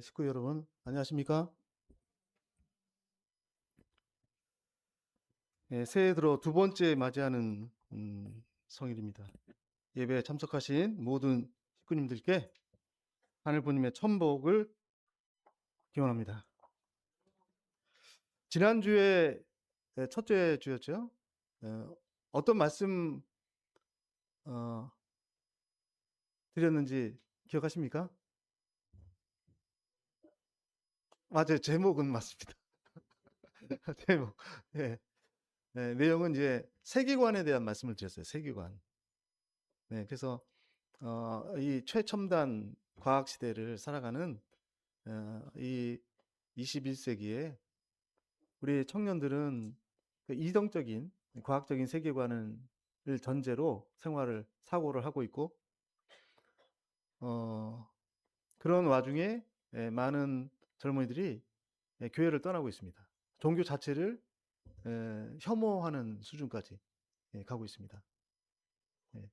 식구 여러분, 안녕하십니까? 새해 들어 두 번째 맞이하는 성일입니다. 예배에 참석하신 모든 식구님들께 하늘부님의 천복을 기원합니다. 지난주에 첫째 주였죠? 어떤 말씀 드렸는지 기억하십니까? 맞아요. 제목은 맞습니다. 제목. 예. 내용은 이제 세계관에 대한 말씀을 드렸어요. 세계관. 네, 그래서 이 최첨단 과학 시대를 살아가는 이 21세기에 우리 청년들은 그 이성적인 과학적인 세계관을 전제로 사고를 하고 있고, 그런 와중에 많은 젊은이들이 교회를 떠나고 있습니다. 종교 자체를 혐오하는 수준까지 가고 있습니다. 예.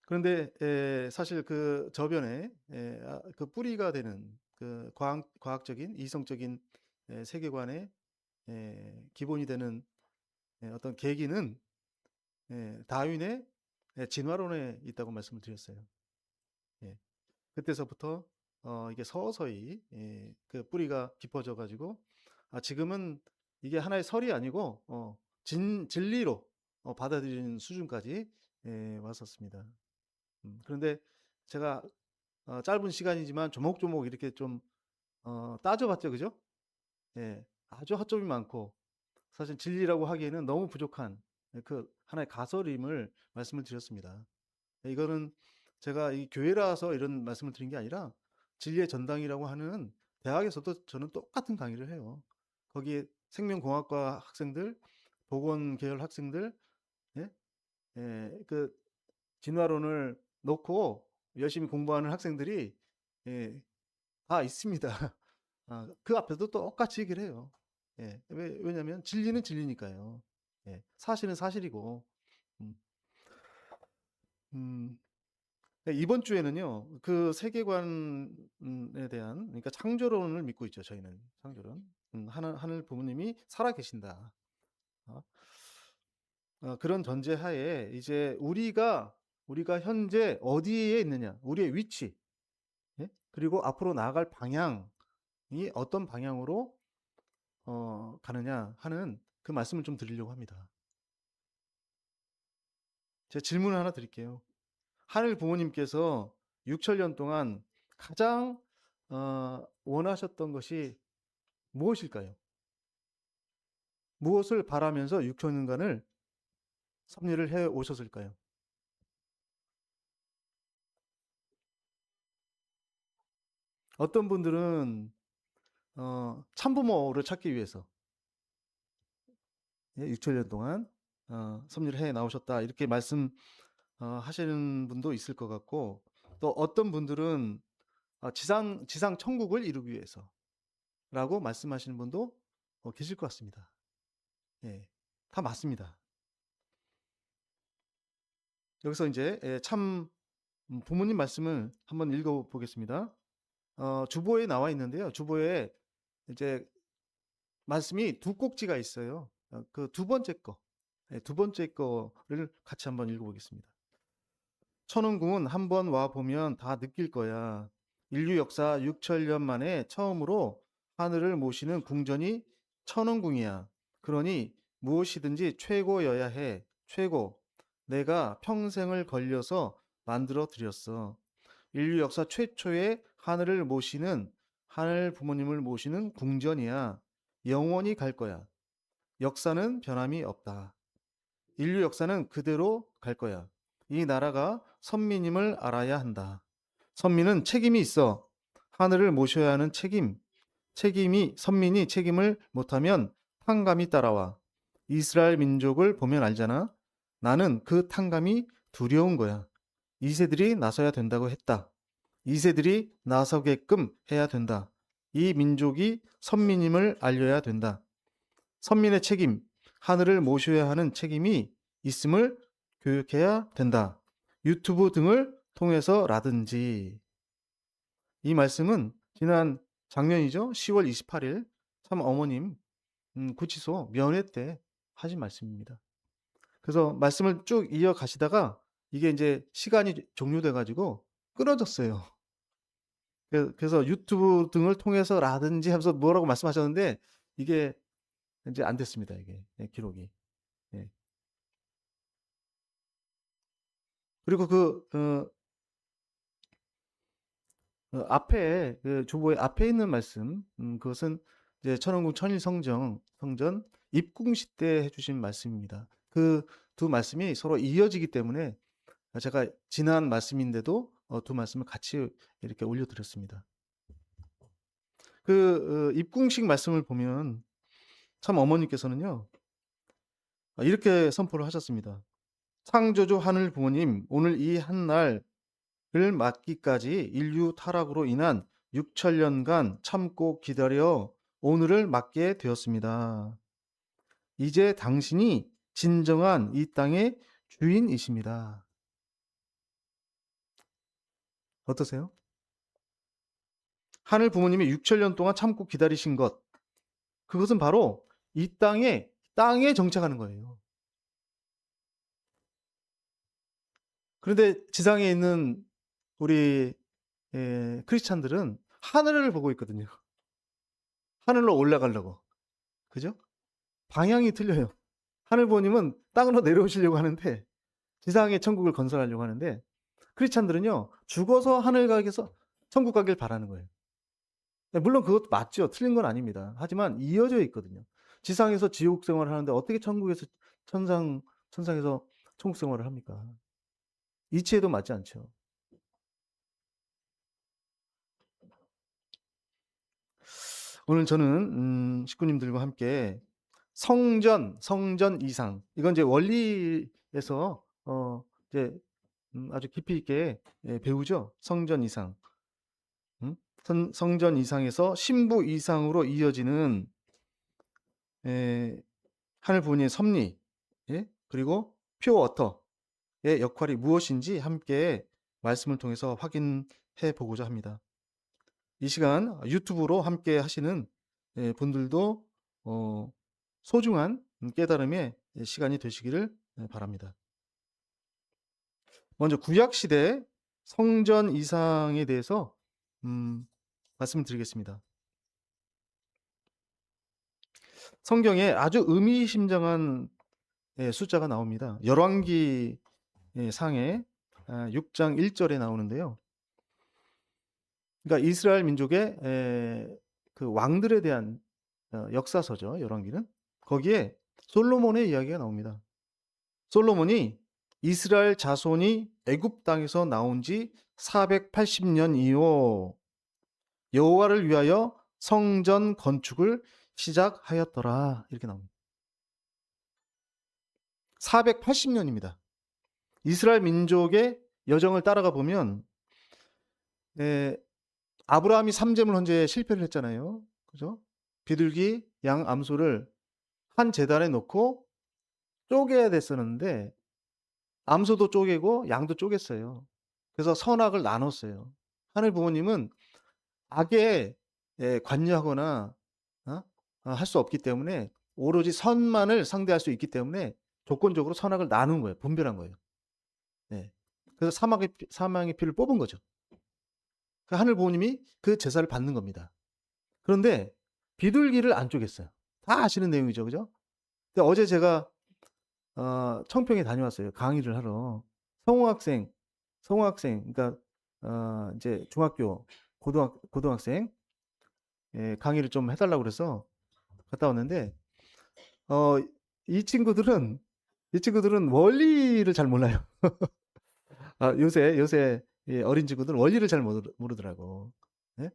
그런데 사실 그 저변에 그 뿌리가 되는 그 과학적인 이성적인 세계관의 기본이 되는 어떤 계기는 다윈의 진화론에 있다고 말씀을 드렸어요. 예. 그때서부터 이게 서서히 그 뿌리가 깊어져 가지고 지금은 이게 하나의 설이 아니고 진리로 받아들이는 수준까지 왔었습니다. 그런데 제가 짧은 시간이지만 조목조목 이렇게 좀 따져봤죠, 그죠? 예, 아주 허점이 많고 사실 진리라고 하기에는 너무 부족한 그 하나의 가설임을 말씀을 드렸습니다. 이거는 제가 이 교회라서 이런 말씀을 드린 게 아니라 진리의 전당이라고 하는 대학에서도 저는 똑같은 강의를 해요. 거기에 생명공학과 학생들, 보건계열 학생들, 예? 그 진화론을 놓고 열심히 공부하는 학생들이 다 있습니다. 그 앞에도 똑같이 얘기를 해요. 왜냐하면 진리는 진리니까요. 사실은 사실이고. 음, 음, 이번 주에는요, 그 세계관에 대한, 그러니까 창조론을 믿고 있죠, 저희는. 창조론. 하늘 부모님이 살아계신다. 어, 그런 전제하에 이제 우리가 현재 어디에 있느냐, 우리의 위치, 그리고 앞으로 나아갈 방향이 어떤 방향으로 가느냐 하는 그 말씀을 좀 드리려고 합니다. 제가 질문을 하나 드릴게요. 하늘 부모님께서 6천년 동안 가장 원하셨던 것이 무엇일까요? 무엇을 바라면서 6천년간을 섭리를 해 오셨을까요? 어떤 분들은 참부모를 찾기 위해서 6천년 동안 섭리를 해 나오셨다 이렇게 말씀 하시는 분도 있을 것 같고, 또 어떤 분들은 지상 천국을 이루기 위해서라고 말씀하시는 분도 계실 것 같습니다. 다 맞습니다. 여기서 이제 참 부모님 말씀을 한번 읽어보겠습니다. 주보에 나와 있는데요. 주보에 이제 말씀이 두 꼭지가 있어요. 그 두 번째 거, 두 번째 거를 같이 한번 읽어보겠습니다. 천운궁은 한번 와 보면 다 느낄 거야. 인류 역사 6천년 만에 처음으로 하늘을 모시는 궁전이 천운궁이야. 그러니 무엇이든지 최고여야 해. 최고. 내가 평생을 걸려서 만들어 드렸어. 인류 역사 최초의 하늘 부모님을 모시는 궁전이야. 영원히 갈 거야. 역사는 변함이 없다. 인류 역사는 그대로 갈 거야. 이 나라가 선민임을 알아야 한다. 선민은 책임이 있어. 하늘을 모셔야 하는 선민이 책임을 못하면 탕감이 따라와. 이스라엘 민족을 보면 알잖아. 나는 그 탕감이 두려운 거야. 이세들이 나서야 된다고 했다. 이세들이 나서게끔 해야 된다. 이 민족이 선민임을 알려야 된다. 선민의 책임, 하늘을 모셔야 하는 책임이 있음을 교육해야 된다. 유튜브 등을 통해서라든지. 이 말씀은 지난 작년이죠. 10월 28일 참 어머님 구치소 면회 때 하신 말씀입니다. 그래서 말씀을 쭉 이어가시다가 이게 이제 시간이 종료돼 가지고 끊어졌어요. 그래서 유튜브 등을 통해서라든지 하면서 뭐라고 말씀하셨는데 이게 이제 안 됐습니다. 이게 기록이. 예. 그리고 앞에 주보의 앞에 있는 말씀, 그것은 이제 천원궁 천일성전 입궁시 때 해주신 말씀입니다. 그 두 말씀이 서로 이어지기 때문에 제가 지난 말씀인데도 두 말씀을 같이 이렇게 올려드렸습니다. 입궁식 말씀을 보면 참 어머니께서는요 이렇게 선포를 하셨습니다. 창조주 하늘 부모님, 오늘 이 한날을 맞기까지 인류 타락으로 인한 6천년간 참고 기다려 오늘을 맞게 되었습니다. 이제 당신이 진정한 이 땅의 주인이십니다. 어떠세요? 하늘 부모님이 6천년 동안 참고 기다리신 것, 그것은 바로 이 땅에 정착하는 거예요. 그런데 지상에 있는 우리 크리스찬들은 하늘을 보고 있거든요. 하늘로 올라가려고. 그죠? 방향이 틀려요. 하늘 부모님은 땅으로 내려오시려고 하는데 지상에 천국을 건설하려고 하는데 크리스찬들은요. 죽어서 하늘 가게서 천국 가길 바라는 거예요. 물론 그것도 맞죠. 틀린 건 아닙니다. 하지만 이어져 있거든요. 지상에서 지옥 생활을 하는데 어떻게 천국에서 천상에서 천국 생활을 합니까? 이치에도 맞지 않죠. 오늘 저는 식구님들과 함께 성전 이상, 이건 이제 원리에서 이제 아주 깊이 있게 배우죠. 성전 이상. 성전 이상에서 신부 이상으로 이어지는 하늘 부모님의 섭리, 그리고 퓨어워터의 역할이 무엇인지 함께 말씀을 통해서 확인해 보고자 합니다. 이 시간 유튜브로 함께 하시는 분들도 소중한 깨달음의 시간이 되시기를 바랍니다. 먼저 구약시대 성전 이상에 대해서 말씀드리겠습니다. 성경에 아주 의미심장한 숫자가 나옵니다. 열왕기 상에 6장 1절에 나오는데요. 그러니까 이스라엘 민족의 그 왕들에 대한 역사서죠. 열왕기는. 거기에 솔로몬의 이야기가 나옵니다. 솔로몬이 이스라엘 자손이 애굽 땅에서 나온 지 480년 이후 여호와를 위하여 성전 건축을 시작하였더라. 이렇게 나옵니다. 480년입니다. 이스라엘 민족의 여정을 따라가 보면 아브라함이 삼재물 헌재에 실패를 했잖아요. 그죠? 비둘기, 양, 암소를 한 제단에 놓고 쪼개야 됐었는데 암소도 쪼개고 양도 쪼갰어요. 그래서 선악을 나눴어요. 하늘 부모님은 악에 관여하거나 할 수 없기 때문에 오로지 선만을 상대할 수 있기 때문에 조건적으로 선악을 나눈 거예요. 분별한 거예요. 네. 그래서 사망의 피를 뽑은 거죠. 그 하늘 부모님이 그 제사를 받는 겁니다. 그런데 비둘기를 안 쪼갰어요. 다 아시는 내용이죠. 그죠? 근데 어제 제가 청평에 다녀왔어요. 강의를 하러. 성우학생, 그러니까 이제 중학교, 고등학생 강의를 좀 해달라고 그래서 갔다 왔는데 이 친구들은 원리를 잘 몰라요. 요새 어린 친구들은 원리를 잘 모르더라고. 네?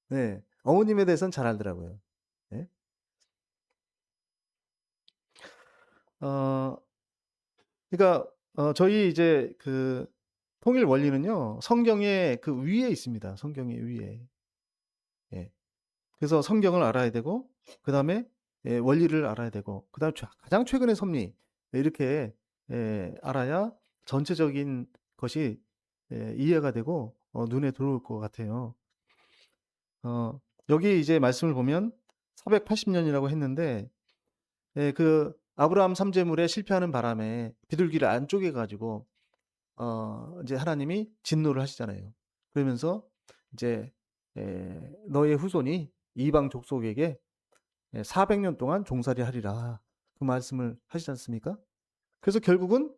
네. 어머님에 대해서는 잘 알더라고요. 네? 그러니까 저희 이제 그 통일 원리는요. 성경의 그 위에 있습니다. 성경의 위에. 예. 그래서 성경을 알아야 되고 그다음에 원리를 알아야 되고 그다음에 가장 최근의 섭리 이렇게 알아야 전체적인 것이 이해가 되고 눈에 들어올 것 같아요. 여기 이제 말씀을 보면 480년이라고 했는데 그 아브라함 삼재물에 실패하는 바람에 비둘기를 안 쪼개 가지고 이제 하나님이 진노를 하시잖아요. 그러면서 이제 너의 후손이 이방 족속에게 400년 동안 종살이 하리라. 그 말씀을 하시지 않습니까? 그래서 결국은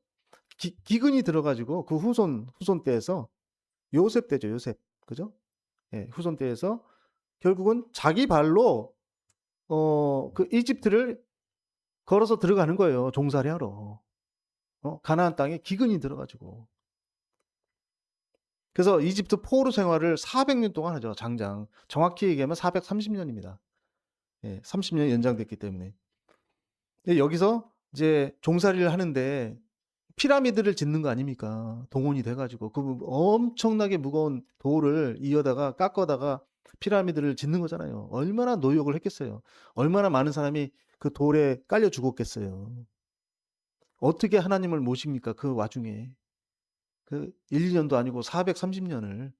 기근이 들어가지고 그 후손 때에서 요셉 때죠, 요셉. 그죠? 후손 때에서 결국은 자기 발로 그 이집트를 걸어서 들어가는 거예요. 종살이 하러. 가나안 땅에 기근이 들어가지고. 그래서 이집트 포로 생활을 400년 동안 하죠. 장장. 정확히 얘기하면 430년입니다. 30년 연장됐기 때문에. 여기서 이제 종살이를 하는데 피라미드를 짓는 거 아닙니까? 동원이 돼가지고 그 엄청나게 무거운 돌을 이어다가 깎아다가 피라미드를 짓는 거잖아요. 얼마나 노력을 했겠어요. 얼마나 많은 사람이 그 돌에 깔려 죽었겠어요. 어떻게 하나님을 모십니까? 그 와중에 그 1, 2년도 아니고 430년을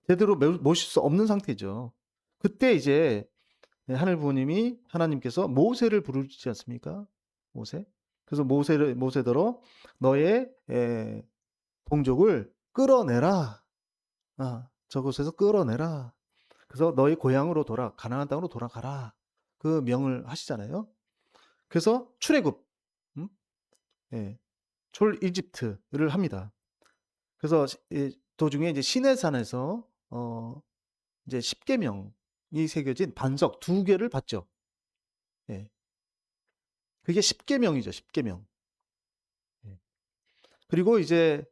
제대로 모실 수 없는 상태죠. 그때 이제 하늘 부모님이 하나님께서 모세를 부르지 않습니까? 모세. 그래서 모세더러 너의 동족을 끌어내라. 저곳에서 끌어내라. 그래서 너희 고향으로 가나안 땅으로 돌아가라. 그 명을 하시잖아요. 그래서 출애굽, 출 이집트를 합니다. 그래서 도중에 이제 시내산에서 이제 십계명이 새겨진 반석 2개를 받죠. 그게 십계명이죠, 십계명. 그리고 이제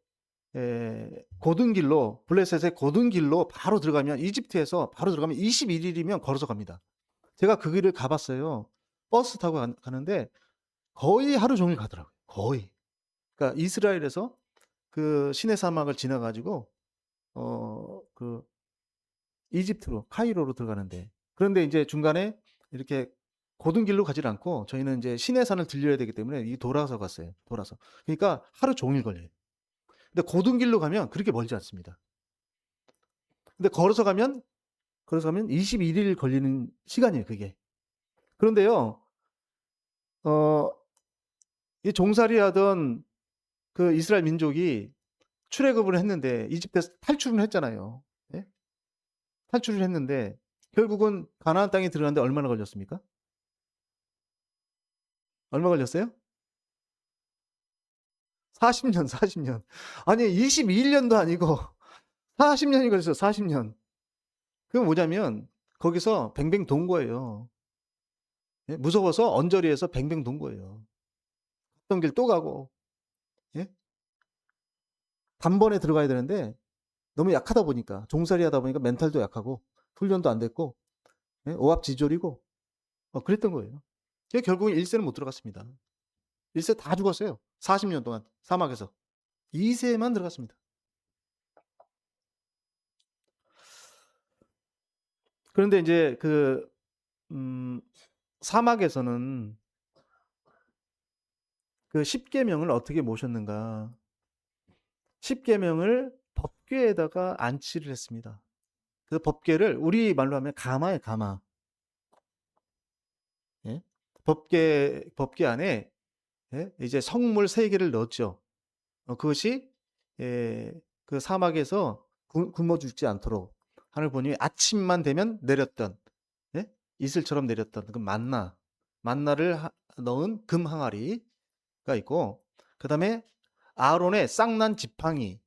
고든 길로 블레셋의 고든 길로 바로 들어가면 이집트에서 바로 들어가면 21일이면 걸어서 갑니다. 제가 그 길을 가봤어요. 버스 타고 가는데 거의 하루 종일 가더라고요. 거의. 그러니까 이스라엘에서 그 시내 사막을 지나가지고 그 이집트로 카이로로 들어가는데 그런데 이제 중간에 이렇게 고든 길로 가지 않고 저희는 이제 시내산을 들려야 되기 때문에 이 돌아서 갔어요. 돌아서. 그러니까 하루 종일 걸려요. 근데 고든 길로 가면 그렇게 멀지 않습니다. 근데 걸어서 가면 21일 걸리는 시간이에요, 그게. 그런데요, 이 종살이 하던 그 이스라엘 민족이 출애굽을 했는데 이집트에서 탈출을 했잖아요. 예? 탈출을 했는데 결국은 가나안 땅에 들어갔는데 얼마나 걸렸습니까? 얼마 걸렸어요? 40년, 40년. 아니, 22년도 아니고 40년이 걸렸어요, 40년. 그게 뭐냐면 거기서 뱅뱅 돈 거예요. 무서워서 언저리에서 뱅뱅 돈 거예요. 갔던 길 또 가고, 예? 단번에 들어가야 되는데 너무 약하다 보니까, 종살이 하다 보니까 멘탈도 약하고, 훈련도 안 됐고, 오합지졸이고, 그랬던 거예요. 결국은 1세는 못 들어갔습니다. 1세 다 죽었어요. 40년 동안 사막에서. 2세만 들어갔습니다. 그런데 이제 사막에서는 그 십계명을 어떻게 모셨는가? 십계명을 법궤에다가 안치를 했습니다. 그 법궤를 우리 말로 하면 가마에 가마. 예? 법궤 안에 이제 성물 3개를 넣었죠. 그것이 그 사막에서 굶어 죽지 않도록 하늘 보니 아침만 되면 내렸던 이슬처럼 내렸던 그 만나를 넣은 금 항아리가 있고 그 다음에 아론의 쌍난 지팡이.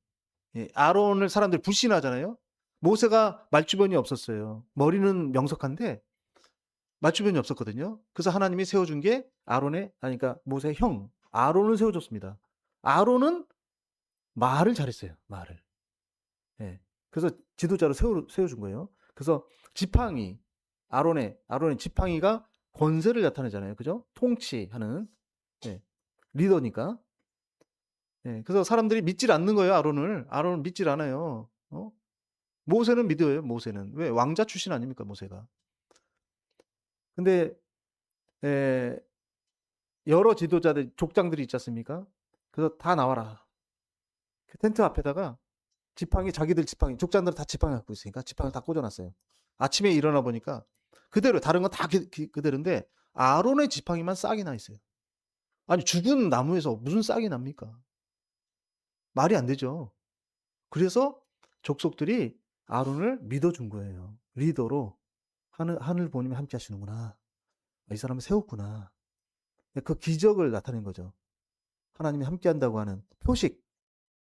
아론을 사람들이 불신하잖아요. 모세가 말주변이 없었어요. 머리는 명석한데 말주변이 없었거든요. 그래서 하나님이 세워준 게 그러니까 모세의 형 아론을 세워줬습니다. 아론은 말을 잘했어요. 말을. 그래서 지도자로 세워준 거예요. 그래서 지팡이 아론의 지팡이가 권세를 나타내잖아요. 그죠? 통치하는 리더니까. 그래서 사람들이 믿질 않는 거예요. 아론을 믿질 않아요. 모세는 믿어요. 모세는 왜 왕자 출신 아닙니까? 모세가. 근데 여러 지도자들 족장들이 있지 않습니까? 그래서 다 나와라. 그 텐트 앞에다가 지팡이, 자기들 지팡이, 족장들은 다 지팡이 갖고 있으니까 지팡이를 다 꽂아놨어요. 아침에 일어나 보니까 그대로, 다른 건 다 그대로인데 아론의 지팡이만 싹이 나 있어요. 아니, 죽은 나무에서 무슨 싹이 납니까? 말이 안 되죠. 그래서 족속들이 아론을 믿어준 거예요. 리더로. 하늘 부모님이 함께 하시는구나. 이 사람을 세웠구나. 그 기적을 나타낸 거죠. 하나님이 함께 한다고 하는 표식.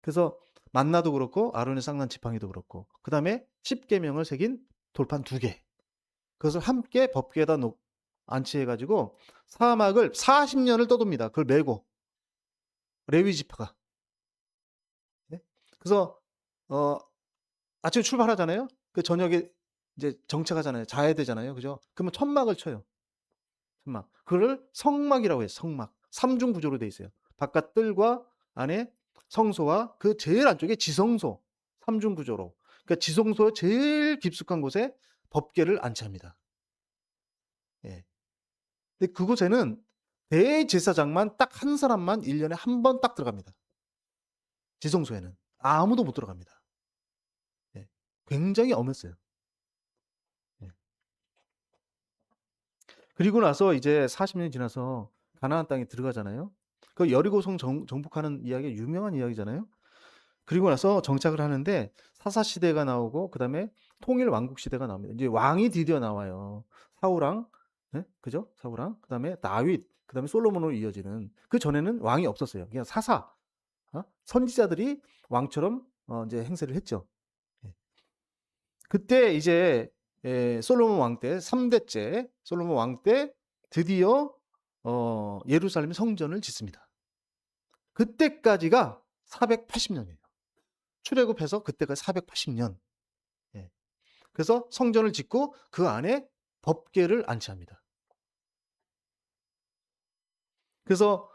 그래서 만나도 그렇고 아론의 쌍난 지팡이도 그렇고, 그 다음에 10계명을 새긴 돌판 2개, 그것을 함께 법궤에다 안치해가지고 사막을 40년을 떠돕니다. 그걸 메고, 레위 지파가. 네? 그래서 아침에 출발하잖아요. 그 저녁에 이제 정착하잖아요. 자야 되잖아요. 그죠? 그러면 천막을 쳐요. 천막. 그걸 성막이라고 해요. 성막. 3중 구조로 돼 있어요. 바깥 뜰과 안에 성소와 그 제일 안쪽에 지성소. 3중 구조로. 그러니까 지성소의 제일 깊숙한 곳에 법궤를 안치합니다. 예. 근데 그곳에는 대제사장만 딱 한 사람만 1년에 한 번 딱 들어갑니다. 지성소에는. 아무도 못 들어갑니다. 예. 굉장히 엄했어요. 예. 그리고 나서 이제 40년이 지나서 가나안 땅에 들어가잖아요. 그 여리고성 정복하는 이야기가 유명한 이야기잖아요. 그리고 나서 정착을 하는데 사사 시대가 나오고 그다음에 통일 왕국 시대가 나옵니다. 이제 왕이 드디어 나와요. 사울왕, 네? 그죠? 사울왕. 그다음에 다윗, 그다음에 솔로몬으로 이어지는. 그 전에는 왕이 없었어요. 그냥 사사, 선지자들이 왕처럼 이제 행세를 했죠. 예. 그때 이제 솔로몬 왕 때 3대째 솔로몬 왕 때 드디어 예루살렘 성전을 짓습니다. 그때까지가 480년이에요. 출애굽해서 그때가 480년. 예. 그래서 성전을 짓고 그 안에 법궤를 안치합니다. 그래서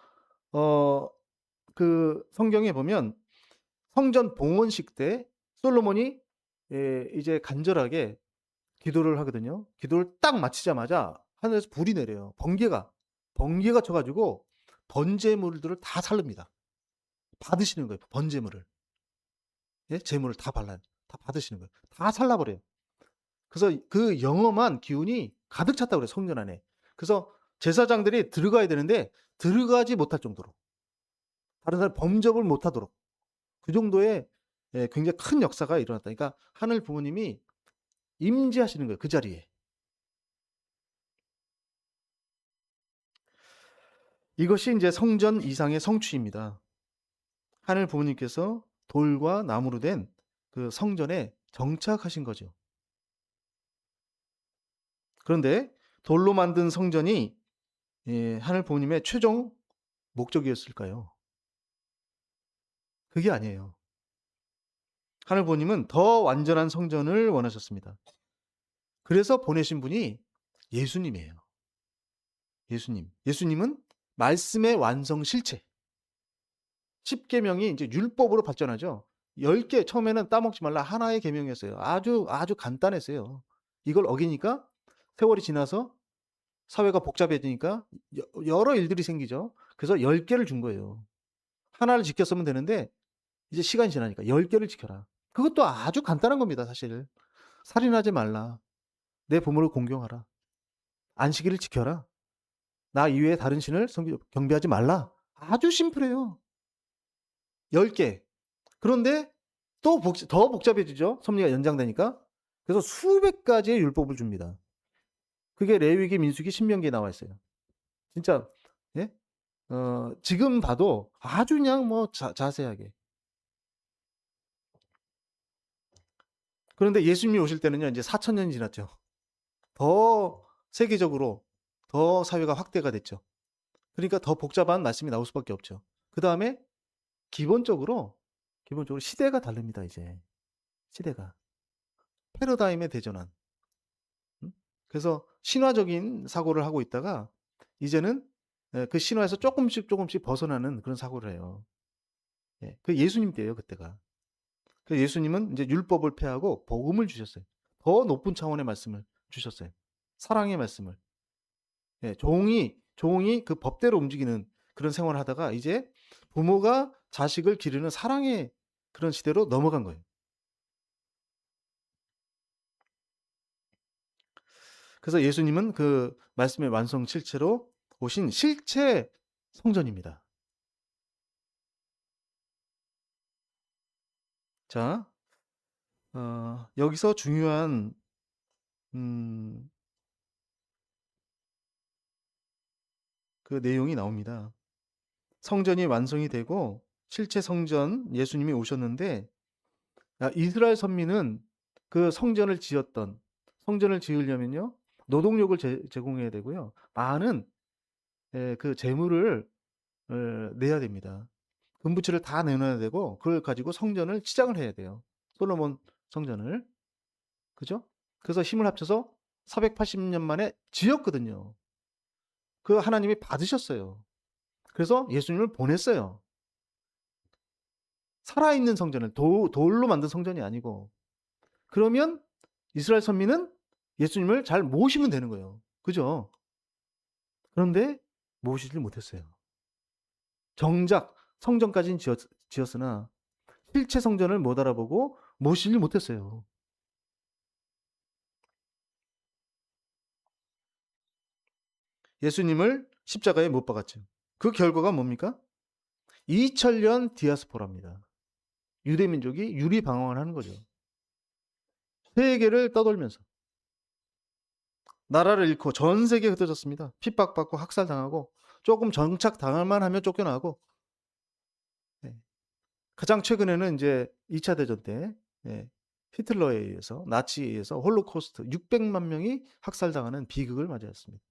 그 성경에 보면 성전 봉헌식 때 솔로몬이 이제 간절하게 기도를 하거든요. 기도를 딱 마치자마자 하늘에서 불이 내려요. 번개가 쳐가지고 번제물들을 다 살릅니다. 받으시는 거예요. 번제물을. 예? 제물을 다 받으시는 거예요. 다 살라버려요. 그래서 그 영험한 기운이 가득 찼다고 그래요. 성전 안에. 그래서 제사장들이 들어가야 되는데 들어가지 못할 정도로, 다른 사람 범접을 못하도록, 그 정도의 굉장히 큰 역사가 일어났다. 그러니까 하늘 부모님이 임재하시는 거예요. 그 자리에. 이것이 이제 성전 이상의 성취입니다. 하늘 부모님께서 돌과 나무로 된 그 성전에 정착하신 거죠. 그런데 돌로 만든 성전이 하늘 부모님의 최종 목적이었을까요? 그게 아니에요. 하늘 부모님은 더 완전한 성전을 원하셨습니다. 그래서 보내신 분이 예수님이에요. 예수님. 예수님은 말씀의 완성 실체. 10계명이 이제 율법으로 발전하죠. 10개, 처음에는 따먹지 말라 하나의 계명이었어요. 아주 간단했어요. 이걸 어기니까 세월이 지나서 사회가 복잡해지니까 여러 일들이 생기죠. 그래서 10개를 준 거예요. 하나를 지켰으면 되는데 이제 시간이 지나니까 10개를 지켜라. 그것도 아주 간단한 겁니다, 사실. 살인하지 말라. 내 부모를 공경하라. 안식일을 지켜라. 나 이외에 다른 신을 경배하지 말라. 아주 심플해요. 10개. 그런데 또 더 복잡해지죠. 섭리가 연장되니까. 그래서 수백 가지의 율법을 줍니다. 그게 레위기, 민수기, 신명기에 나와 있어요. 진짜, 예? 지금 봐도 아주 그냥 뭐 자세하게. 그런데 예수님이 오실 때는요, 이제 4,000년이 지났죠. 더 세계적으로 더 사회가 확대가 됐죠. 그러니까 더 복잡한 말씀이 나올 수밖에 없죠. 그 다음에 기본적으로 시대가 다릅니다, 이제. 시대가. 패러다임의 대전환. 그래서 신화적인 사고를 하고 있다가 이제는 그 신화에서 조금씩 벗어나는 그런 사고를 해요. 그 예수님 때예요, 그때가. 그 예수님은 이제 율법을 폐하고 복음을 주셨어요. 더 높은 차원의 말씀을 주셨어요. 사랑의 말씀을. 종이 그 법대로 움직이는 그런 생활을 하다가 이제 부모가 자식을 기르는 사랑의 그런 시대로 넘어간 거예요. 그래서 예수님은 그 말씀의 완성실체로 오신 실체 성전입니다. 자, 여기서 중요한 음, 그 내용이 나옵니다. 성전이 완성이 되고 실제 성전 예수님이 오셨는데 이스라엘 선민은 그 성전을 지었던 성전을 지으려면요 노동력을 제공해야 되고요 많은 그 재물을 내야 됩니다. 금부치를 다 내놔야 되고 그걸 가지고 성전을 치장을 해야 돼요. 솔로몬 성전을 그죠? 그래서 힘을 합쳐서 480년 만에 지었거든요. 그 하나님이 받으셨어요. 그래서 예수님을 보냈어요. 살아있는 성전을 돌로 만든 성전이 아니고 그러면 이스라엘 선민은 예수님을 잘 모시면 되는 거예요. 그죠? 그런데 모시질 못했어요. 정작 성전까지는 지었으나 실체 성전을 못 알아보고 모시질 못했어요. 예수님을 십자가에 못 박았죠. 그 결과가 뭡니까? 2000년 디아스포라입니다. 유대민족이 유리방황을 하는 거죠. 세계를 떠돌면서 나라를 잃고 전 세계에 흩어졌습니다. 핍박받고 학살당하고 조금 정착당할만 하면 쫓겨나고 가장 최근에는 이제 2차 대전 때 히틀러에 의해서 나치에 의해서 홀로코스트 600만 명이 학살당하는 비극을 맞이했습니다.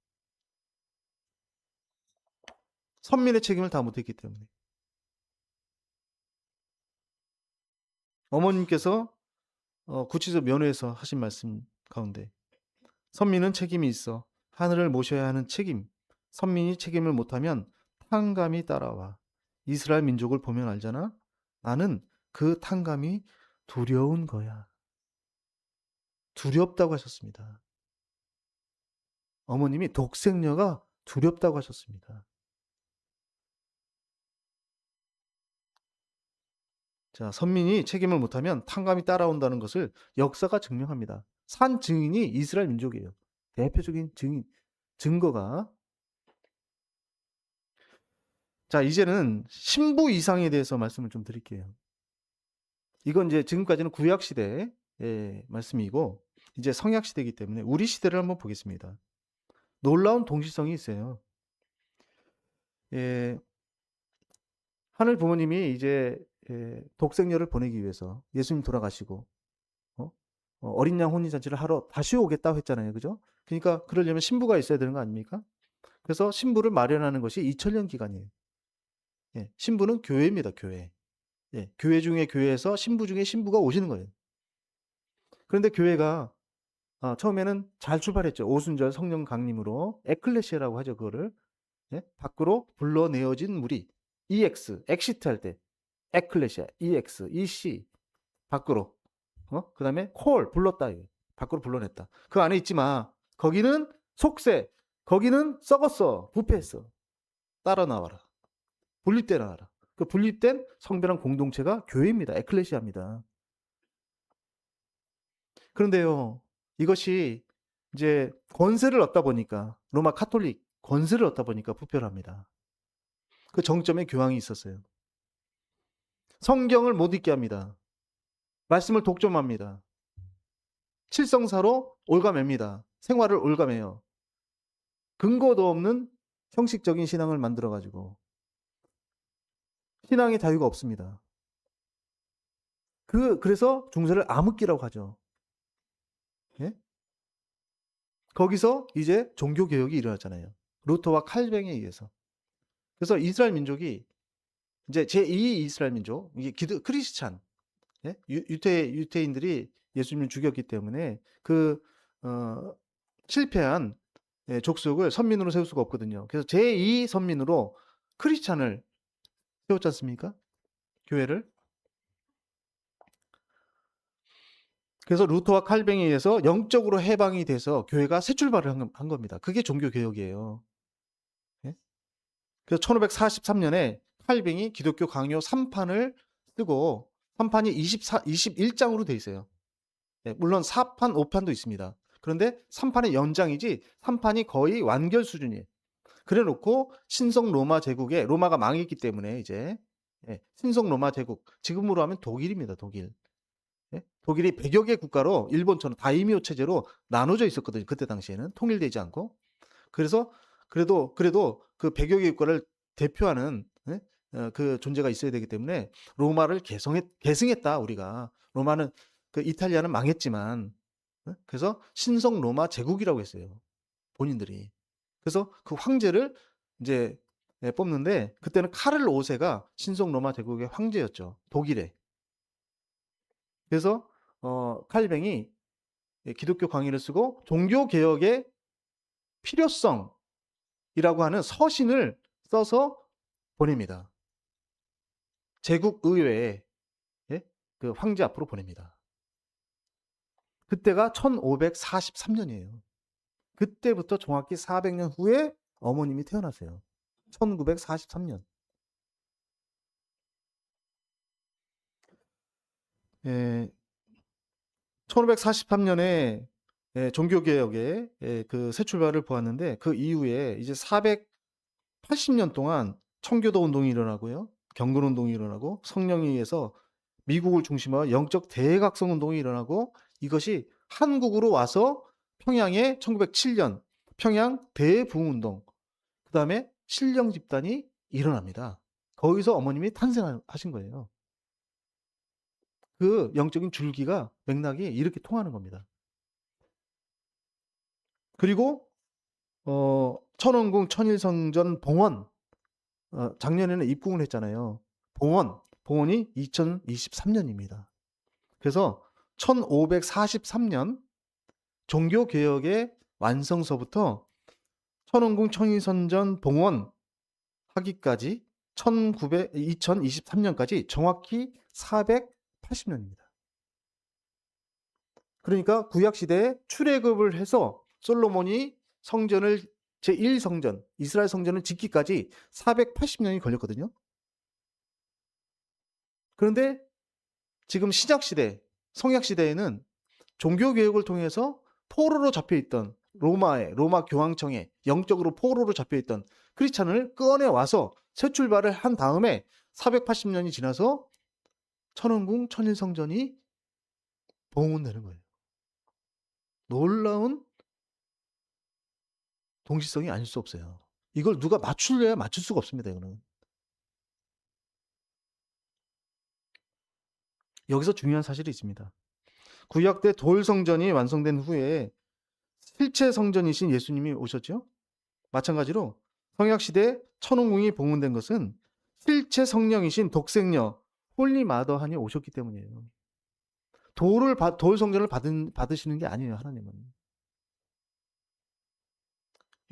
선민의 책임을 다 못했기 때문에. 어머님께서 구치소 면회에서 하신 말씀 가운데 선민은 책임이 있어 하늘을 모셔야 하는 책임. 선민이 책임을 못하면 탕감이 따라와. 이스라엘 민족을 보면 알잖아. 나는 그 탕감이 두려운 거야. 두렵다고 하셨습니다. 어머님이 독생녀가 두렵다고 하셨습니다. 자, 선민이 책임을 못하면 탕감이 따라온다는 것을 역사가 증명합니다. 산 증인이 이스라엘 민족이에요. 대표적인 증거가. 자, 이제는 신부 이상에 대해서 말씀을 좀 드릴게요. 이건 이제 지금까지는 구약 시대의 말씀이고 이제 성약 시대이기 때문에 우리 시대를 한번 보겠습니다. 놀라운 동시성이 있어요. 하늘 부모님이 이제 독생녀를 보내기 위해서 예수님 돌아가시고 어린 양 혼인잔치를 하러 다시 오겠다고 했잖아요. 그죠? 그러니까 그러려면 신부가 있어야 되는 거 아닙니까? 그래서 신부를 마련하는 것이 2000년 기간이에요. 신부는 교회입니다. 교회. 교회 중에 교회에서 신부 중에 신부가 오시는 거예요. 그런데 교회가 처음에는 잘 출발했죠. 오순절 성령 강림으로 에클레시아라고 하죠. 그거를 밖으로 불러내어진 무리 EX 엑시트 할 때 에클레시아 EX EC 밖으로 그 다음에 콜 불렀다 밖으로 불러냈다. 그 안에 있지 마. 거기는 속세. 거기는 썩었어. 부패했어. 따라 나와라. 분립돼 나와라. 그 분립된 성별한 공동체가 교회입니다. 에클레시아입니다. 그런데요. 이것이 이제 권세를 얻다 보니까 로마 카톨릭 권세를 얻다 보니까 부패합니다. 그 정점에 교황이 있었어요. 성경을 못 읽게 합니다. 말씀을 독점합니다. 칠성사로 올가맵니다. 생활을 올가매요. 근거도 없는 형식적인 신앙을 만들어가지고 신앙의 자유가 없습니다. 그래서 중세를 암흑기라고 하죠. 예? 거기서 이제 종교개혁이 일어났잖아요. 루터와 칼뱅에 의해서. 그래서 이스라엘 민족이 이제 제2 이스라엘 민족, 이게 크리스찬, 유태인들이 예수님을 죽였기 때문에 실패한 족속을 선민으로 세울 수가 없거든요. 그래서 제2 선민으로 크리스찬을 세웠지 않습니까? 교회를. 그래서 루터와 칼뱅에 의해서 영적으로 해방이 돼서 교회가 새 출발을 한 겁니다. 그게 종교개혁이에요. 그래서 1543년에 칼뱅이 기독교 강요 3판을 쓰고 3판이 21장으로 돼 있어요. 예, 물론 4판, 5판도 있습니다. 그런데 3판의 연장이지 3판이 거의 완결 수준이에요. 그래 놓고 신성 로마 제국에 로마가 망했기 때문에 이제 신성 로마 제국, 지금으로 하면 독일입니다. 독일. 독일이 100여 개 국가로 일본처럼 다이미오 체제로 나눠져 있었거든요. 그때 당시에는 통일되지 않고. 그래서 그래도 그 100여 개 국가를 대표하는 그 존재가 있어야 되기 때문에 로마를 계승했다 우리가. 로마는 그 이탈리아는 망했지만 그래서 신성 로마 제국이라고 했어요. 본인들이. 그래서 그 황제를 이제 뽑는데 그때는 카를 5세가 신성 로마 제국의 황제였죠. 독일에. 그래서 칼뱅이 기독교 강의를 쓰고 종교 개혁의 필요성이라고 하는 서신을 써서 보냅니다. 제국 의회에 그 황제 앞으로 보냅니다. 그때가 1543년이에요. 그때부터 정확히 400년 후에 어머님이 태어나세요. 1943년. 1543년에 종교개혁의 그 새 출발을 보았는데 그 이후에 이제 480년 동안 청교도 운동이 일어나고요. 경건 운동이 일어나고 성령에 의해서 미국을 중심으로 영적 대각성 운동이 일어나고 이것이 한국으로 와서 평양에 1907년 평양 대부흥 운동, 그 다음에 신령 집단이 일어납니다. 거기서 어머님이 탄생하신 거예요. 그 영적인 줄기가 맥락이 이렇게 통하는 겁니다. 그리고 천원궁 천일성전 봉헌, 작년에는 입궁을 했잖아요. 봉헌이 2023년입니다. 그래서 1543년 종교개혁의 완성서부터 천원궁 천일성전 봉헌 하기까지 2023년까지 정확히 480년입니다. 그러니까 구약시대에 출애굽을 해서 솔로몬이 성전을 제1성전, 이스라엘 성전을 짓기까지 480년이 걸렸거든요. 그런데 지금 신약시대, 성약시대에는 종교개혁을 통해서 포로로 잡혀있던 로마 교황청에 영적으로 포로로 잡혀있던 크리스찬을 꺼내와서 새 출발을 한 다음에 480년이 지나서 천원궁 천일성전이 봉헌되는 거예요. 놀라운 동시성이 아닐 수 없어요. 이걸 누가 맞출래야 맞출 수가 없습니다. 이거는. 여기서 중요한 사실이 있습니다. 구약 때 돌성전이 완성된 후에 실체 성전이신 예수님이 오셨죠. 마찬가지로 성약시대 천원궁이 봉헌된 것은 실체 성령이신 독생녀 홀리 마더하니 오셨기 때문이에요. 돌 성전을 받으시는 게 아니에요. 하나님은.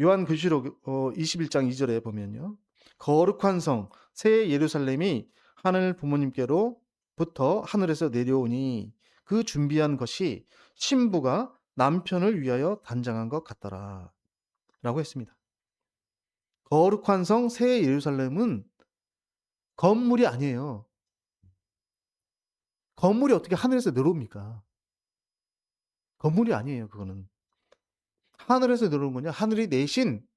요한계시록 21장 2절에 보면요. 거룩한 성 새 예루살렘이 하늘 부모님께로부터 하늘에서 내려오니 그 준비한 것이 신부가 남편을 위하여 단장한 것 같더라 라고 했습니다. 거룩한 성 새 예루살렘은 건물이 아니에요. 건물이 어떻게 하늘에서 내려옵니까? 건물이 아니에요. 그거는. 하늘에서 내려오는 거냐? 하늘이 대신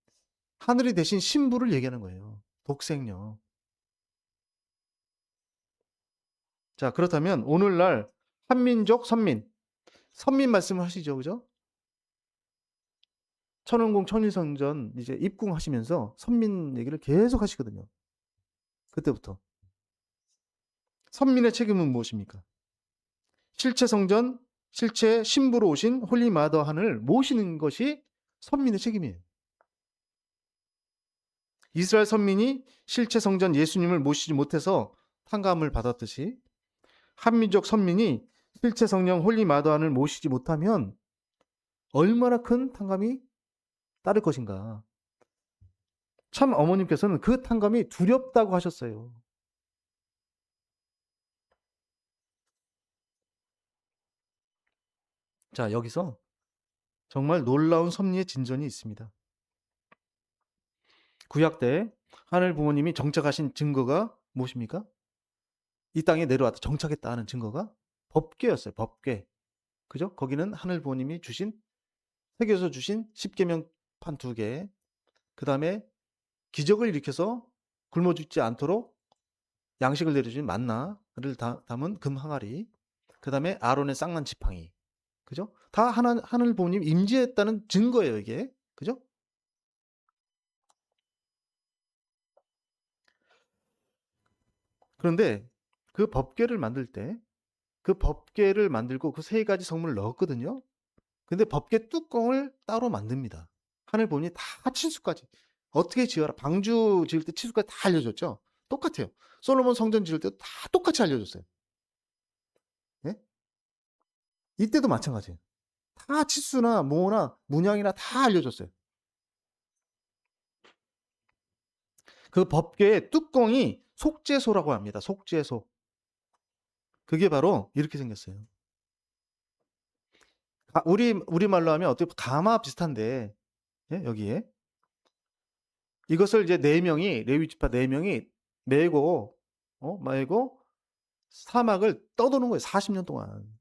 신부를 얘기하는 거예요. 독생녀. 자, 그렇다면 오늘날 한민족 선민 말씀을 하시죠. 그죠? 천원궁 천일성전 이제 입궁하시면서 선민 얘기를 계속 하시거든요. 그때부터. 선민의 책임은 무엇입니까? 실체 성전, 실체 신부로 오신 홀리 마더 한을 모시는 것이 선민의 책임이에요. 이스라엘 선민이 실체 성전 예수님을 모시지 못해서 탕감을 받았듯이 한민족 선민이 실체 성령 홀리 마더 한을 모시지 못하면 얼마나 큰 탕감이 따를 것인가. 참 어머님께서는 그 탕감이 두렵다고 하셨어요. 자, 여기서 정말 놀라운 섭리의 진전이 있습니다. 구약 때 하늘 부모님이 정착하신 증거가 무엇입니까? 이 땅에 내려왔다, 정착했다 하는 증거가 법궤였어요. 법궤. 그죠? 거기는 하늘 부모님이 주신, 세계에서 주신 십계명판 2개, 그 다음에 기적을 일으켜서 굶어 죽지 않도록 양식을 내려주신 만나를 담은 금 항아리, 그 다음에 아론의 쌍난 지팡이, 그죠? 다 하늘 부모님 임재했다는 증거예요, 이게. 그죠? 그런데 그 법궤를 만들 때, 그 법궤를 만들고 그 3가지 성물을 넣었거든요. 근데 법궤 뚜껑을 따로 만듭니다. 하늘 부모님이 다 치수까지. 어떻게 지어라. 방주 지을 때 치수까지 다 알려줬죠. 똑같아요. 솔로몬 성전 지을 때도 다 똑같이 알려줬어요. 예? 이때도 마찬가지예요. 다 치수나 뭐나 문양이나 다 알려줬어요. 그 법궤의 뚜껑이 속죄소라고 합니다. 속죄소. 그게 바로 이렇게 생겼어요. 우리말로 하면 어떻게 가마 비슷한데, 예? 여기에 이것을 이제 4명이, 레위 지파 4명이 메고 사막을 떠도는 거예요. 40년 동안.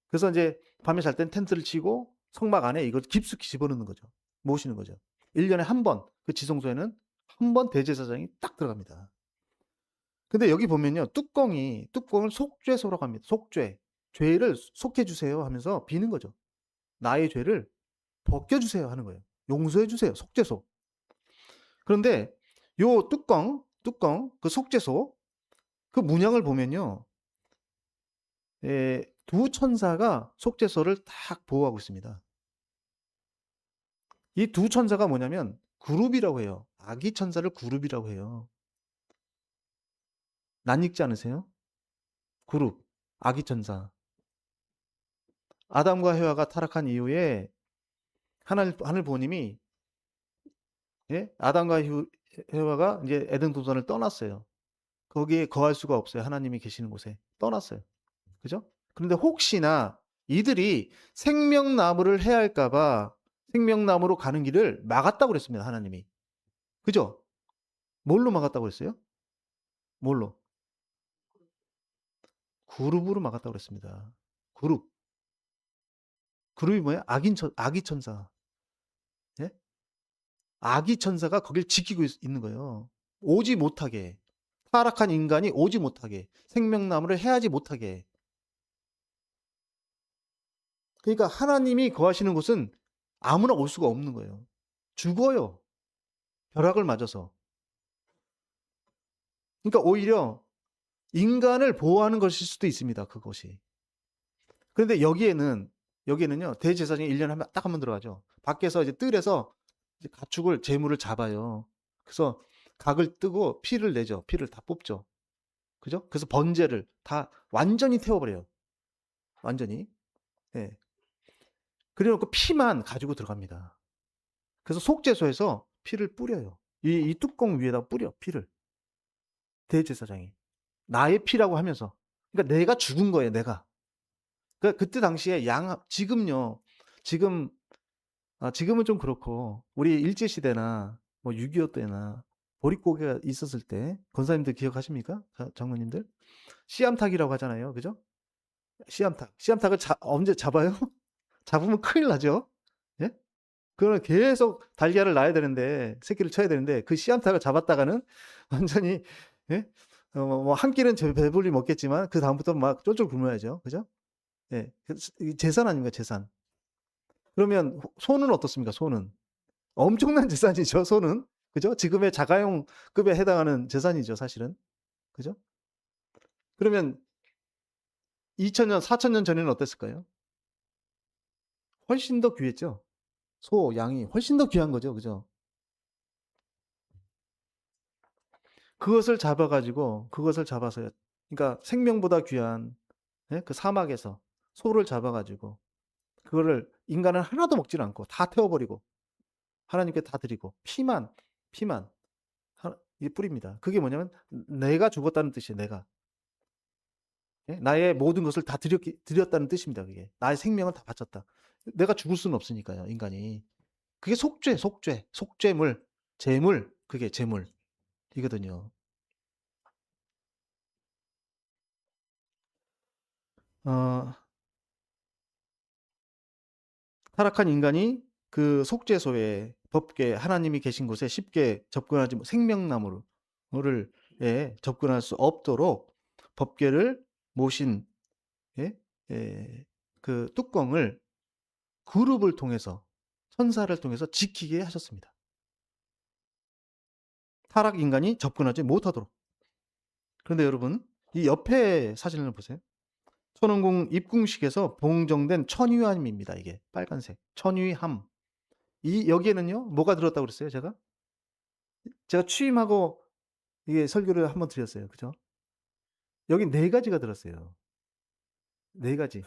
그래서 이제 밤에 잘 땐 텐트를 치고 성막 안에 이걸 깊숙이 집어넣는 거죠. 모시는 거죠. 1년에 한 번, 그 지성소에는 한 번 대제사장이 딱 들어갑니다. 근데 여기 보면요. 뚜껑을 속죄소라고 합니다. 속죄. 죄를 속해주세요 하면서 비는 거죠. 나의 죄를 벗겨주세요 하는 거예요. 용서해주세요. 속죄소. 그런데 요 그 속죄소, 그 문양을 보면요. 두 천사가 속죄소를 딱 보호하고 있습니다. 이 두 천사가 뭐냐면 그룹이라고 해요. 아기 천사를 그룹이라고 해요. 낯익지 않으세요? 그룹, 아기 천사. 아담과 해와가 타락한 이후에 하늘 부모님이, 예? 아담과 해와가 이제 에덴 동산을 떠났어요. 거기에 거할 수가 없어요. 하나님이 계시는 곳에 떠났어요. 그죠? 그런데 혹시나 이들이 생명나무를 해야 할까봐 생명나무로 가는 길을 막았다고 그랬습니다. 하나님이. 그죠? 뭘로 막았다고 그랬어요? 뭘로? 그룹으로 막았다고 그랬습니다. 그룹. 그룹이 뭐예요? 아기 천사. 예? 아기 천사가 거길 지키고 있는 거예요. 오지 못하게. 타락한 인간이 오지 못하게. 생명나무를 해야지 못하게. 그러니까 하나님이 거하시는 곳은 아무나 올 수가 없는 거예요. 죽어요. 벼락을 맞아서. 그러니까 오히려 인간을 보호하는 것일 수도 있습니다. 그것이. 그런데 여기에는요. 대제사장이 1년에 딱 한 번 들어가죠. 밖에서 이제 뜰에서 이제 가축을 제물을 잡아요. 그래서 각을 뜨고 피를 내죠. 피를 다 뽑죠. 그죠? 그래서 번제를 다 완전히 태워버려요. 완전히. 예. 그래놓고 피만 가지고 들어갑니다. 그래서 속죄소에서 피를 뿌려요. 이 뚜껑 위에다 뿌려 피를. 대제사장이. 나의 피라고 하면서. 그러니까 내가 죽은 거예요. 내가. 그러니까 그때 당시에 지금 지금은 좀 그렇고 우리 일제 시대나 뭐 6.25 때나 보릿고개가 있었을 때 권사님들 기억하십니까? 장로님들? 씨암탉이라고 하잖아요. 그죠? 씨암탉을 언제 잡아요? 잡으면 큰일 나죠. 예? 그거는 계속 달걀을 낳아야 되는데 새끼를 쳐야 되는데 그 씨암탉을 잡았다가는 완전히, 예? 한 끼는 배불리 먹겠지만 그 다음부터 막 쫄쫄 굶어야죠. 그죠? 예. 재산 아닙니까, 재산. 그러면 소는 어떻습니까? 소는 엄청난 재산이죠. 소는. 그죠? 지금의 자가용급에 해당하는 재산이죠, 사실은. 그죠? 그러면 2000년, 4000년 전에는 어땠을까요? 훨씬 더 귀했죠. 소, 양이 훨씬 더 귀한 거죠. 그죠? 그것을 잡아서요. 그러니까 생명보다 귀한, 예? 그 사막에서 소를 잡아가지고 그거를 인간은 하나도 먹질 않고 다 태워버리고 하나님께 다 드리고 피만 이 뿌립니다. 그게 뭐냐면 내가 죽었다는 뜻이에요. 내가. 예? 나의 모든 것을 다 드렸다는 뜻입니다. 그게 나의 생명을 다 바쳤다. 내가 죽을 수는 없으니까요. 인간이. 그게 속죄물, 제물, 그게 제물이거든요. 어, 타락한 인간이 그 속죄소에 법궤 하나님이 계신 곳에 쉽게 접근하지 생명나무를 접근할 수 없도록 법궤를 모신 예? 그 뚜껑을 그룹을 통해서 천사를 통해서 지키게 하셨습니다. 타락 인간이 접근하지 못하도록. 그런데 여러분 이 옆에 사진을 보세요. 천원궁 입궁식에서 봉정된 천위함입니다. 이게 빨간색 천위함. 이 여기에는요 뭐가 들었다고 그랬어요? 제가 취임하고 이게 설교를 한번 드렸어요. 그죠? 여기 네 가지가 들었어요. 네 가지.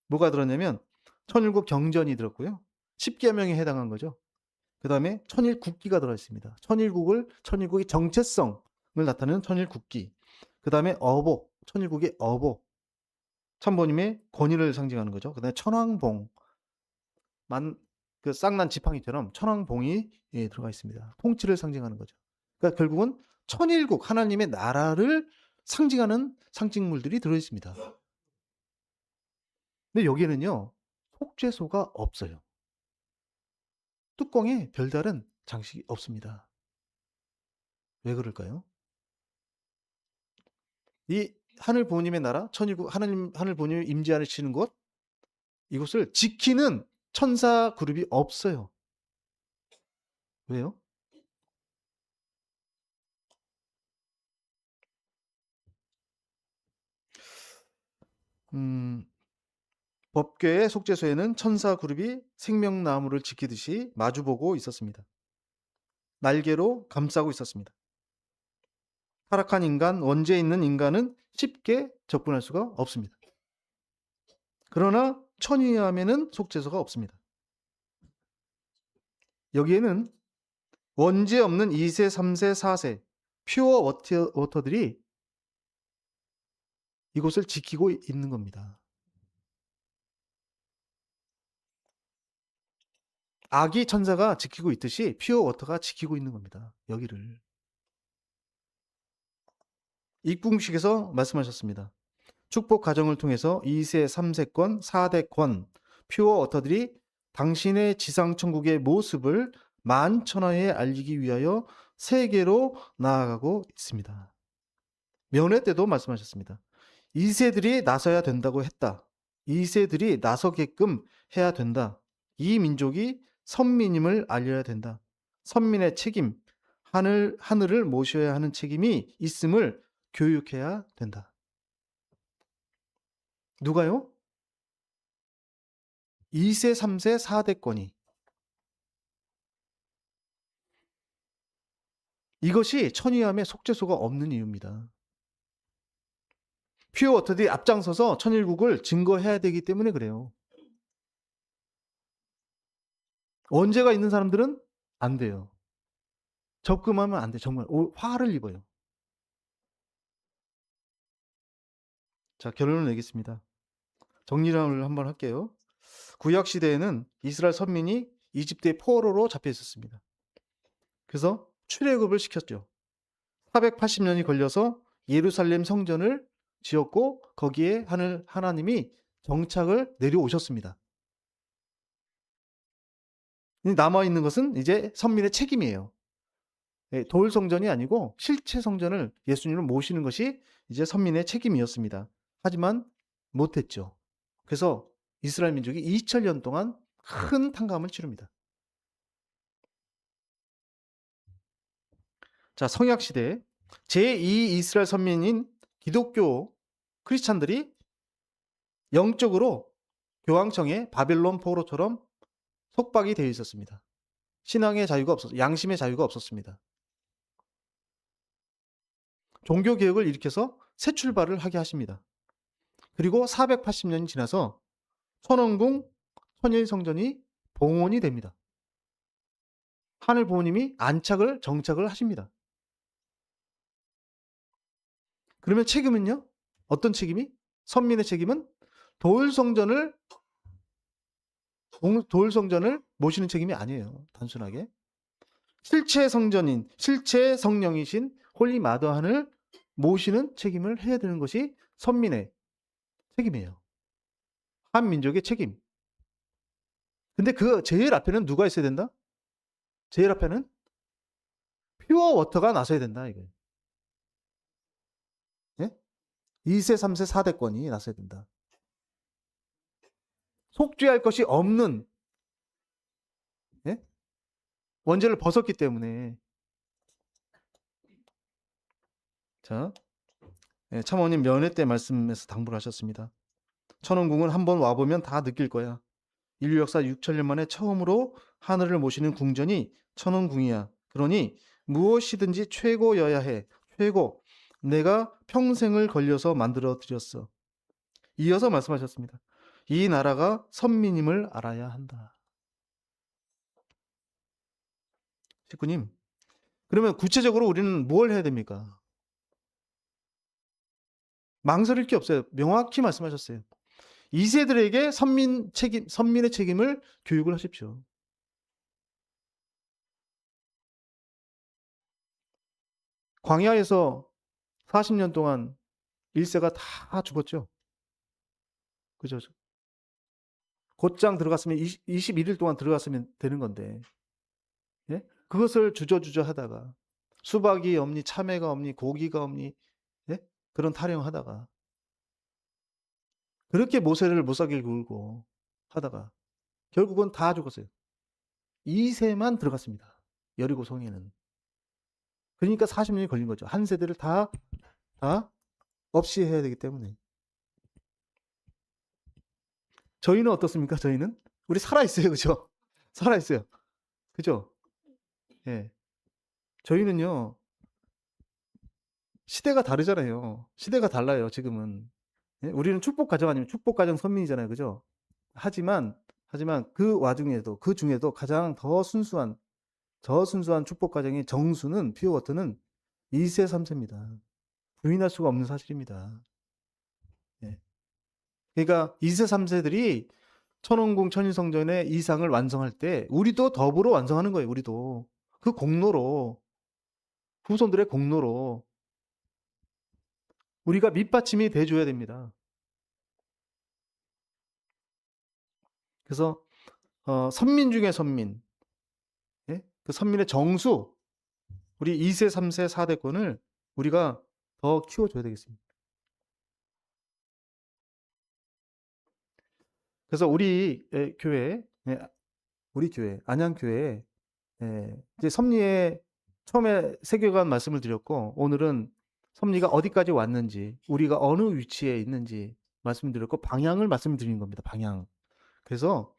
뭐가 들었냐면 천일국 경전이 들었고요. 십계명에 해당한 거죠. 그 다음에 천일국기가 들어있습니다. 천일국의 정체성을 나타내는 천일국기. 그 다음에 어복, 천일국의 어복. 참모님의 권위를 상징하는 거죠. 그 다음에 천왕봉. 그 쌍난 지팡이처럼 천왕봉이 들어가 있습니다. 통치를 상징하는 거죠. 그러니까 결국은 천일국, 하나님의 나라를 상징하는 상징물들이 들어있습니다. 근데 여기에는요, 속죄소가 없어요. 뚜껑에 별다른 장식이 없습니다. 왜 그럴까요? 이 하늘 부모님의 나라, 천일국, 하늘 부모님이 임재하시는 곳, 이곳을 지키는 천사 그룹이 없어요. 왜요? 법궤의 속죄소에는 천사 그룹이 생명나무를 지키듯이 마주보고 있었습니다. 날개로 감싸고 있었습니다. 타락한 인간, 원죄 있는 인간은 쉽게 접근할 수가 없습니다. 그러나 천위함에는 속죄소가 없습니다. 여기에는 원죄 없는 2세, 3세, 4세 퓨어 워터들이 이곳을 지키고 있는 겁니다. 아기 천사가 지키고 있듯이 퓨어 워터가 지키고 있는 겁니다. 여기를. 입궁식에서 말씀하셨습니다. 축복 가정을 통해서 2세, 3세권, 4대권 퓨어 워터들이 당신의 지상천국의 모습을 만천하에 알리기 위하여 세계로 나아가고 있습니다. 면회 때도 말씀하셨습니다. 2세들이 나서야 된다고 했다. 2세들이 나서게끔 해야 된다. 이 민족이 선민임을 알려야 된다. 선민의 책임, 하늘을 모셔야 하는 책임이 있음을 교육해야 된다. 누가요? 2세, 3세, 4대권이. 이것이 천위함의 속죄소가 없는 이유입니다. 퓨어 워터들이 앞장서서 천일국을 증거해야 되기 때문에 그래요. 원죄가 있는 사람들은 안 돼요. 접근하면 안 돼. 정말 화를 입어요. 자, 결론을 내겠습니다. 정리를 한번 할게요. 구약 시대에는 이스라엘 선민이 이집트의 포로로 잡혀 있었습니다. 그래서 출애굽을 시켰죠. 480년이 걸려서 예루살렘 성전을 지었고 거기에 하나님이 정착을 내려오셨습니다. 남아있는 것은 이제 선민의 책임이에요. 돌 성전이 아니고 실체 성전을 예수님을 모시는 것이 이제 선민의 책임이었습니다. 하지만 못했죠. 그래서 이스라엘 민족이 2000년 동안 큰 탕감을 치릅니다. 자, 성약시대 제2 이스라엘 선민인 기독교 크리스찬들이 영적으로 교황청에 바벨론 포로처럼 속박이 되어 있었습니다. 신앙의 자유가 없었어요. 양심의 자유가 없었습니다. 종교개혁을 일으켜서 새 출발을 하게 하십니다. 그리고 480년이 지나서 천원궁 천일성전이 봉헌이 됩니다. 하늘 부모님이 정착을 하십니다. 그러면 책임은요? 어떤 책임이? 선민의 책임은 돌 성전을 모시는 책임이 아니에요. 단순하게. 실체 성령이신 홀리 마더한을 모시는 책임을 해야 되는 것이 선민의 책임이에요. 한민족의 책임. 근데 그 제일 앞에는 누가 있어야 된다? 제일 앞에는 퓨어 워터가 나서야 된다, 이거예요. 예? 2세, 3세, 4대권이 나서야 된다. 속죄할 것이 없는, 예? 원죄를 벗었기 때문에. 자, 예, 참모님 면회 때 말씀에서 당부를 하셨습니다. 천원궁은 한번 와보면 다 느낄 거야. 인류 역사 6천년 만에 처음으로 하늘을 모시는 궁전이 천원궁이야. 그러니 무엇이든지 최고여야 해. 최고. 내가 평생을 걸려서 만들어 드렸어. 이어서 말씀하셨습니다. 이 나라가 선민임을 알아야 한다. 식구님, 그러면 구체적으로 우리는 뭘 해야 됩니까? 망설일 게 없어요. 명확히 말씀하셨어요. 2세들에게 선민의 책임을 교육을 하십시오. 광야에서 40년 동안 1세가 다 죽었죠. 그죠? 곧장 들어갔으면 21일 동안 들어갔으면 되는 건데, 예? 그것을 주저주저 하다가 수박이 없니, 참외가 없니, 고기가 없니, 예? 그런 타령하다가 그렇게 모세를 못살게 굴고 하다가 결국은 다 죽었어요. 2세만 들어갔습니다. 여리고 성에는. 그러니까 40년이 걸린 거죠. 한 세대를 다 없이 해야 되기 때문에. 저희는 어떻습니까? 저희는 우리 살아 있어요, 그죠? 살아 있어요, 그죠? 예. 저희는요 시대가 다르잖아요. 시대가 달라요, 지금은. 예? 우리는 축복 가정 아니면 축복 가정 선민이잖아요, 그죠? 하지만 그 와중에도 그 중에도 가장 더 순수한 축복 가정의 정수는 퓨어워터는 2세, 3세입니다. 부인할 수가 없는 사실입니다. 예. 그러니까 2세, 3세들이 천원궁 천일성전의 이상을 완성할 때 우리도 더불어 완성하는 거예요. 우리도 그 공로로 후손들의 공로로 우리가 밑받침이 돼줘야 됩니다. 그래서 선민 중에 선민, 예? 그 선민의 정수, 우리 2세, 3세, 4대권을 우리가 더 키워줘야 되겠습니다. 그래서 우리 교회, 우리 교회 안양교회 이제 섭리에 처음에 세계관 말씀을 드렸고 오늘은 섭리가 어디까지 왔는지 우리가 어느 위치에 있는지 말씀드렸고 방향을 말씀드린 겁니다. 방향. 그래서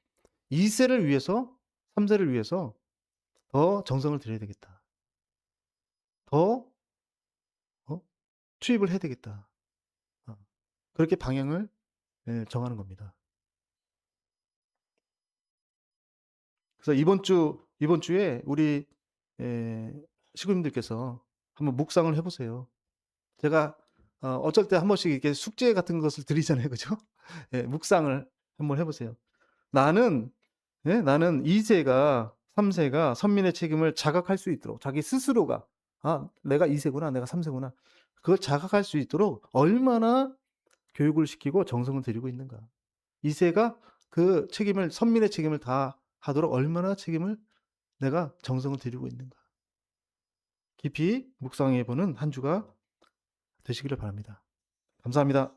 2세를 위해서 3세를 위해서 더 정성을 들여야 되겠다. 더 투입을 해야 되겠다. 그렇게 방향을 정하는 겁니다. 그래서 이번 주에 우리 시구님들께서 한번 묵상을 해보세요. 제가 어쩔 때 한 번씩 이렇게 숙제 같은 것을 드리잖아요, 그죠? 예, 묵상을 한번 해보세요. 나는 2세가 3세가 선민의 책임을 자각할 수 있도록 자기 스스로가 내가 2세구나, 내가 3세구나 그걸 자각할 수 있도록 얼마나 교육을 시키고 정성을 들이고 있는가. 2세가 그 책임을 선민의 책임을 다 하도록 얼마나 책임을 내가 정성을 들이고 있는가. 깊이 묵상해 보는 한 주가 되시기를 바랍니다. 감사합니다.